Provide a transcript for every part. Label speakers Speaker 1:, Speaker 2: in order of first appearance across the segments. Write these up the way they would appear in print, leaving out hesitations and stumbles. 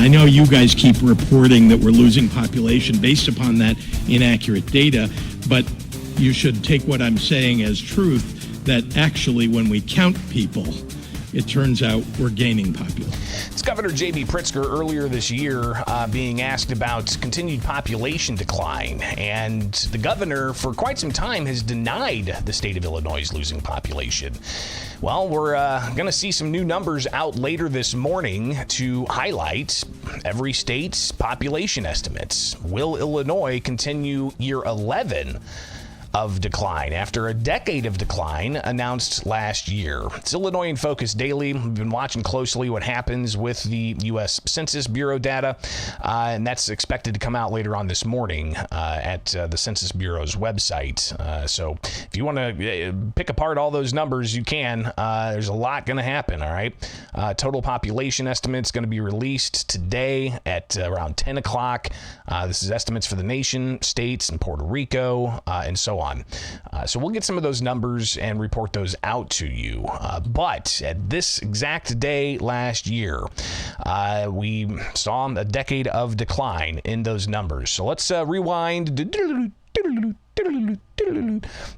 Speaker 1: I know you guys keep reporting that we're losing population based upon that inaccurate data, but you should take what I'm saying as truth, that actually when we count people, it turns out we're gaining population.
Speaker 2: It's Governor J.B. Pritzker earlier this year being asked about continued population decline. And the governor, for quite some time, has denied the state of Illinois is losing population. Well, we're going to see some new numbers out later this morning to highlight every state's population estimates. Will Illinois continue year 11 of decline after a decade of decline announced last year? It's Illinois in Focus Daily. We've been watching closely what happens with the U.S. Census Bureau data, and that's expected to come out later on this morning at the Census Bureau's website. So if you want to pick apart all those numbers, you can. There's a lot going to happen, all right? Total population estimates going to be released today at around 10 o'clock. This is estimates for the nation, states, and Puerto Rico, and so on. So we'll get some of those numbers and report those out to you. But at this exact day last year, we saw a decade of decline in those numbers. So let's rewind.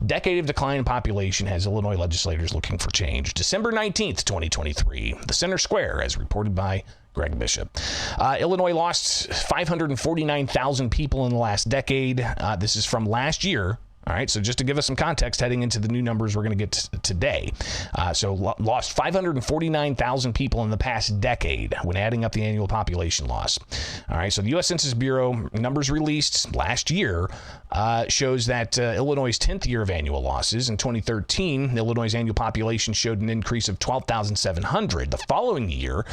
Speaker 2: Decade of decline in population has Illinois legislators looking for change. December 19th, 2023, the Center Square, as reported by Greg Bishop. Illinois lost 549,000 people in the last decade. This is from last year. All right, so just to give us some context heading into the new numbers we're going to get today. Lost 549,000 people in the past decade when adding up the annual population loss. All right, so the U.S. Census Bureau numbers released last year shows that Illinois' 10th year of annual losses. In 2013, Illinois' annual population showed an increase of 12,700. The following year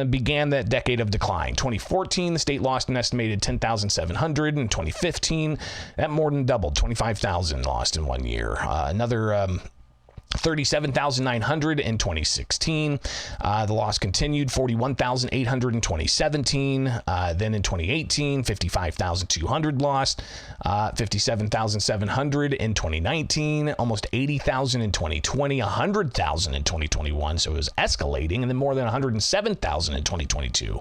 Speaker 2: began that decade of decline. 2014, the state lost an estimated 10,700. In 2015, that more than doubled, 25,000 lost in 1 year. Another 37,900 in 2016. The loss continued, 41,800 in 2017. Then in 2018, 55,200 lost, 57,700 in 2019, almost 80,000 in 2020, 100,000 in 2021. So it was escalating, and then more than 107,000 in 2022.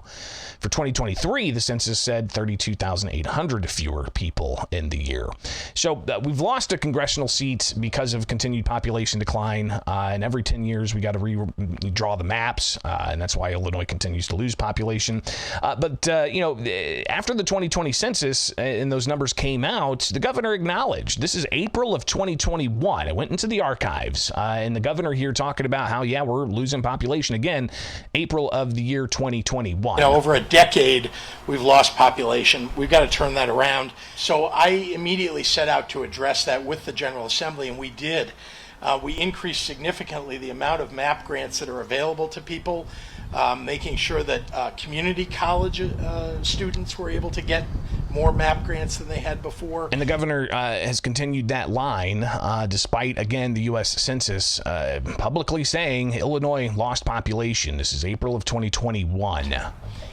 Speaker 2: For 2023, the census said 32,800 fewer people in the year. So we've lost a congressional seat because of continued population decline. And every 10 years, we got to redraw the maps, and that's why Illinois continues to lose population. But after the 2020 census and those numbers came out, the governor acknowledged this is April of 2021. It went into the archives, and the governor here talking about how, yeah, we're losing population again, April of the year 2021.
Speaker 3: Over a decade, we've lost population. We've got to turn that around. So I immediately set out to address that with the General Assembly, and we did. We increased significantly the amount of MAP grants that are available to people, making sure that community college students were able to get more MAP grants than they had before.
Speaker 2: And the governor has continued that line, despite, again, the U.S. Census publicly saying Illinois lost population. This is April of 2021.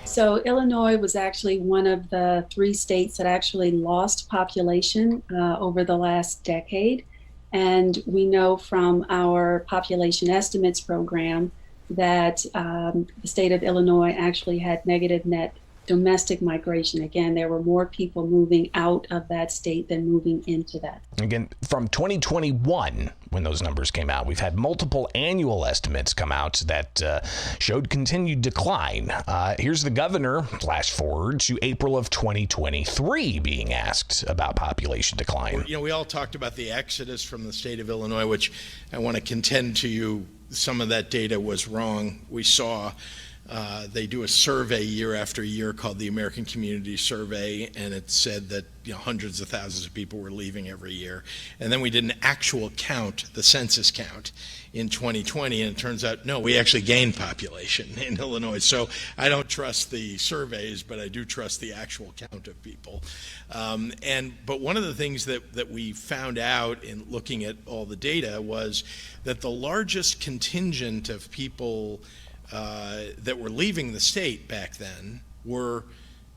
Speaker 4: So Illinois was actually one of the 3 states that actually lost population over the last decade. And we know from our population estimates program that the state of Illinois actually had negative net domestic migration. Again, there were more people moving out of that state than moving into that.
Speaker 2: Again, from 2021, when those numbers came out, we've had multiple annual estimates come out that showed continued decline. Here's the governor, flash forward to April of 2023, being asked about population decline.
Speaker 3: We all talked about the exodus from the state of Illinois, which I want to contend to you, some of that data was wrong. We saw they do a survey year after year called the American Community Survey, and it said that hundreds of thousands of people were leaving every year. And then we did an actual count, the census count, in 2020, and it turns out, no, we actually gained population in Illinois. So I don't trust the surveys, but I do trust the actual count of people. But one of the things that we found out in looking at all the data was that the largest contingent of people that were leaving the state back then were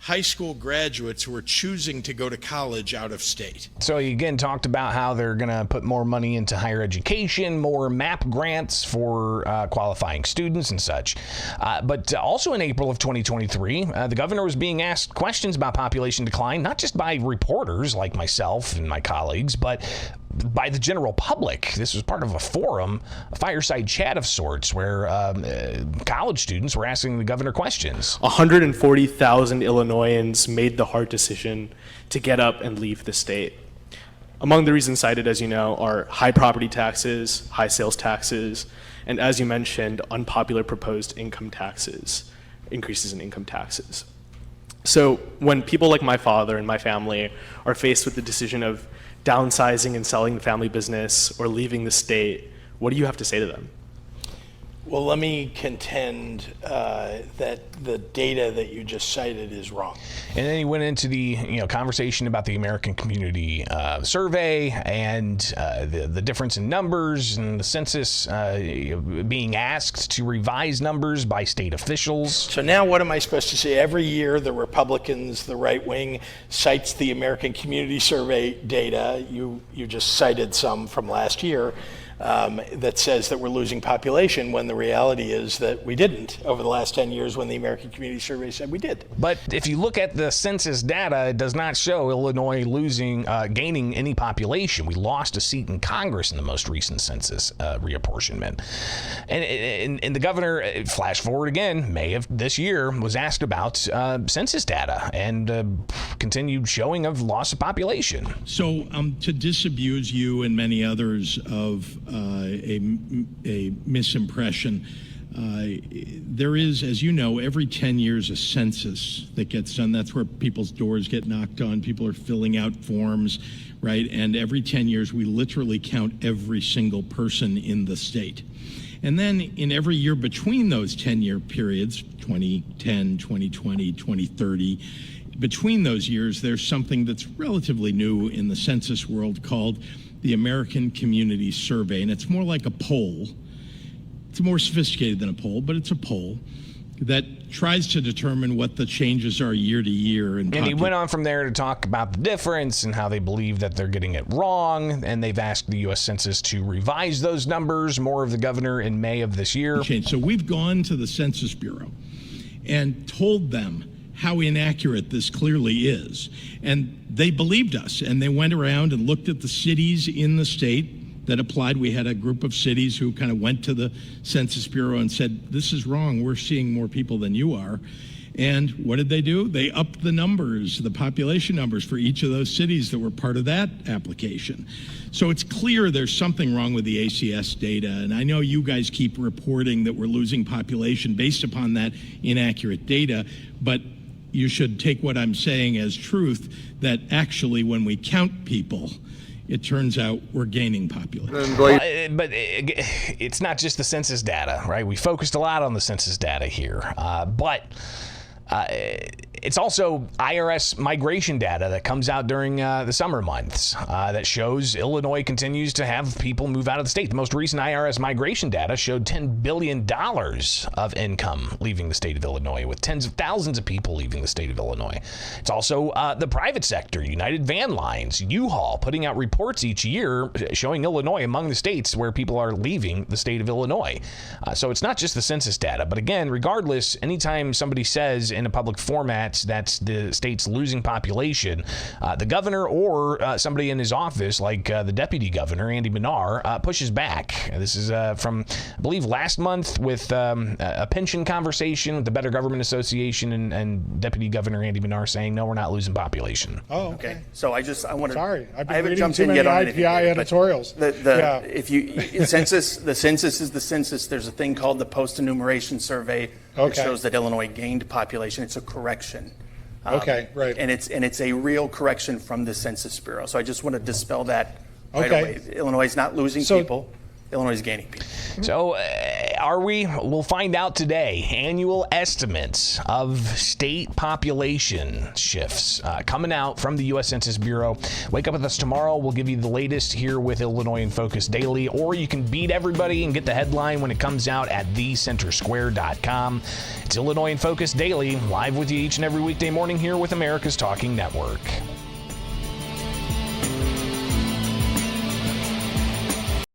Speaker 3: high school graduates who are choosing to go to college out of state.
Speaker 2: So he again talked about how they're going to put more money into higher education, more MAP grants for qualifying students and such. But also in April of 2023, the governor was being asked questions about population decline, not just by reporters like myself and my colleagues, but by the general public. This was part of a forum, a fireside chat of sorts, where college students were asking the governor questions.
Speaker 5: 140,000 Illinoisans made the hard decision to get up and leave the state. Among the reasons cited, as you know, are high property taxes, high sales taxes, and as you mentioned, unpopular proposed income taxes, increases in income taxes. So when people like my father and my family are faced with the decision of downsizing and selling the family business or leaving the state, what do you have to say to them?
Speaker 3: Well, let me contend that the data that you just cited is wrong.
Speaker 2: And then he went into the conversation about the American Community Survey and the difference in numbers and the census being asked to revise numbers by state officials.
Speaker 3: So now what am I supposed to say? Every year the Republicans, the right wing, cites the American Community Survey data. You just cited some from last year. That says that we're losing population, when the reality is that we didn't over the last 10 years, when the American Community Survey said we did.
Speaker 2: But if you look at the census data, it does not show Illinois gaining any population. We lost a seat in Congress in the most recent census reapportionment. And the governor, flash forward again, May of this year, was asked about census data and continued showing of loss of population.
Speaker 1: So to disabuse you and many others of a misimpression, there is, as you know, every 10 years a census that gets done. That's where people's doors get knocked on. People are filling out forms, right? And every 10 years we literally count every single person in the state. And then in every year between those 10-year periods, 2010, 2020, 2030, between those years, there's something that's relatively new in the census world called the American Community Survey, and it's more like a poll. It's more sophisticated than a poll, but it's a poll that tries to determine what the changes are year to year.
Speaker 2: And he went on from there to talk about the difference and how they believe that they're getting it wrong, and they've asked the U.S. Census to revise those numbers, more of the governor in May of this year.
Speaker 1: So we've gone to the Census Bureau and told them how inaccurate this clearly is. And they believed us, and they went around and looked at the cities in the state that applied. We had a group of cities who kind of went to the Census Bureau and said, this is wrong, we're seeing more people than you are. And what did they do? They upped the numbers, the population numbers for each of those cities that were part of that application. So it's clear there's something wrong with the ACS data, and I know you guys keep reporting that we're losing population based upon that inaccurate data, but you should take what I'm saying as truth, that actually when we count people, it turns out we're gaining population.
Speaker 2: But it's not just the census data, right? We focused a lot on the census data here, but it's also IRS migration data that comes out during the summer months that shows Illinois continues to have people move out of the state. The most recent IRS migration data showed $10 billion of income leaving the state of Illinois, with tens of thousands of people leaving the state of Illinois. It's also the private sector, United Van Lines, U-Haul, putting out reports each year showing Illinois among the states where people are leaving the state of Illinois. So it's not just the census data. But again, regardless, anytime somebody says in a public format that the state's losing population, the governor or somebody in his office, like the deputy governor, Andy Benar, pushes back. This is from, I believe, last month with a pension conversation with the Better Government Association and Deputy Governor Andy Benar saying, no, we're not losing population.
Speaker 6: Oh, okay.
Speaker 7: So I want to.
Speaker 6: Sorry, I've been
Speaker 7: I haven't
Speaker 6: reading
Speaker 7: jumped
Speaker 6: too
Speaker 7: in
Speaker 6: many
Speaker 7: yet on anything,
Speaker 6: IPI
Speaker 7: but
Speaker 6: editorials.
Speaker 7: If you census, the census is the census. There's a thing called the post-enumeration survey that shows that Illinois gained population. It's a correction.
Speaker 6: Okay, right.
Speaker 7: And it's a real correction from the Census Bureau. So I just want to dispel that right away. Illinois is not losing people. Illinois is gaining people.
Speaker 2: So Are we? We'll find out today. Annual estimates of state population shifts coming out from the U.S. Census Bureau. Wake up with us tomorrow. We'll give you the latest here with Illinois in Focus Daily, or you can beat everybody and get the headline when it comes out at thecentersquare.com. It's Illinois in Focus Daily, live with you each and every weekday morning here with America's Talking Network.